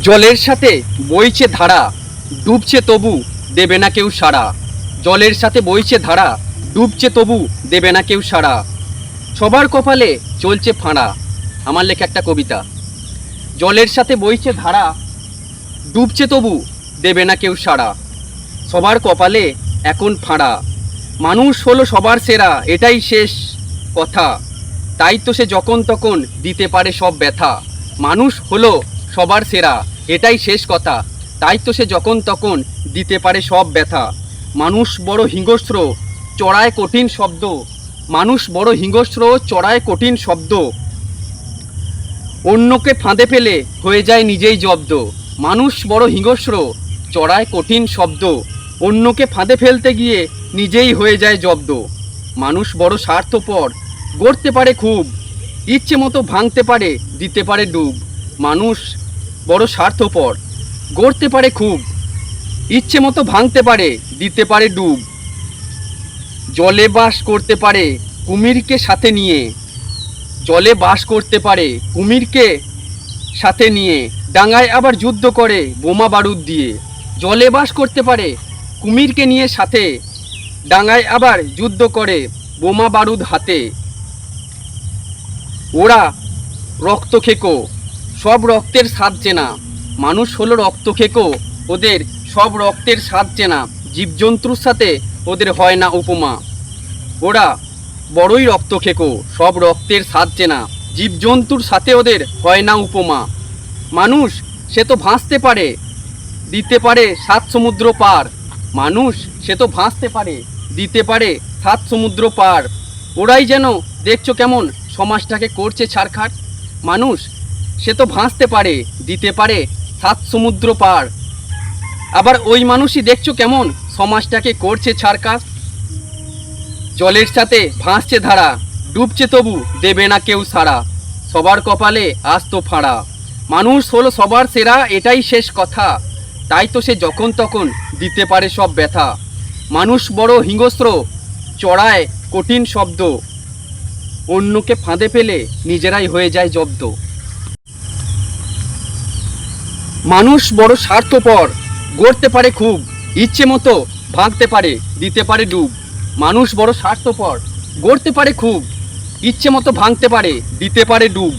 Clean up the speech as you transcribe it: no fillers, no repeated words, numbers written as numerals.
জলের সাথে বইছে ধারা, ডুবছে তবু দেবে না কেউ সাড়া। জলের সাথে বইছে ধারা, ডুবছে তবু দেবে না কেউ সাড়া। সবার কপালে চলছে ফাঁড়া। আমার লেখা একটা কবিতা। জলের সাথে বইছে ধারা, ডুবছে তবু দেবে না কেউ সাড়া। সবার কপালে এখন ফাঁড়া। মানুষ হলো সবার সেরা, এটাই শেষ কথা। তাই তো সে যখন তখন দিতে পারে সব ব্যথা। মানুষ হলো সবার সেরা, এটাই শেষ কথা। তাই তো সে যখন তখন দিতে পারে সব ব্যথা। মানুষ বড় হিংস্র, চড়ায় কঠিন শব্দ। মানুষ বড় হিংস্র, চড়ায় কঠিন শব্দ। অন্যকে ফাঁদে ফেলে হয়ে যায় নিজেই জব্দ। মানুষ বড় হিংস্র, চড়ায় কঠিন শব্দ। অন্যকে ফাঁদে ফেলতে গিয়ে নিজেই হয়ে যায় জব্দ। মানুষ বড় স্বার্থপর, গড়তে পারে খুব, ইচ্ছে মতো ভাঙতে পারে, দিতে পারে ডুব। মানুষ বড় স্বার্থপর, গড়তে পারে খুব, ইচ্ছে মতো ভাঙতে পারে, দিতে পারে ডুব। জলে বাস করতে পারে কুমিরকে সাথে নিয়ে। জলে বাস করতে পারে কুমিরকে সাথে নিয়ে। ডাঙায় আবার যুদ্ধ করে বোমা বারুদ দিয়ে। জলে বাস করতে পারে কুমিরকে নিয়ে সাথে, ডাঙায় আবার যুদ্ধ করে বোমা বারুদ হাতে। ওরা রক্ত খেকো, সব রক্তের স্বাদ চেনা। মানুষ হলো রক্ত খেকো, ওদের সব রক্তের স্বাদ চেনা। জীবজন্তুর সাথে ওদের হয় না উপমা। ওরা বড়ই রক্ত খেকো, সব রক্তের স্বাদ চেনা। জীবজন্তুর সাথে ওদের হয় না উপমা। মানুষ সে তো ভাসতে পারে, দিতে পারে সাত সমুদ্র পার। মানুষ সে তো ভাসতে পারে, দিতে পারে সাত সমুদ্র পার। ওরাই যেন দেখছো কেমন সমাজটাকে করছে ছারখার। মানুষ সে তো ভাসতে পারে, দিতে পারে সাত সমুদ্র পার। আবার ওই মানুষই দেখছো কেমন সমাজটাকে করছে ছারখার। জলের সাথে ভাসছে ধারা, ডুবছে তবু দেবে না কেউ সাড়া। সবার কপালে আজ তো ফাঁড়া। মানুষ হলো সবার সেরা, এটাই শেষ কথা। তাই তো সে যখন তখন দিতে পারে সব ব্যথা। মানুষ বড় হিংস্র, চড়ায় কঠিন শব্দ। অন্যকে ফাঁদে ফেলে নিজেরাই হয়ে যায় জব্দ। মানুষ বড় স্বার্থপর, গড়তে পারে খুব, ইচ্ছে মতো ভাঙতে পারে, দিতে পারে ডুব। মানুষ বড় স্বার্থপর, গড়তে পারে খুব, ইচ্ছে মতো ভাঙতে পারে, দিতে পারে ডুব।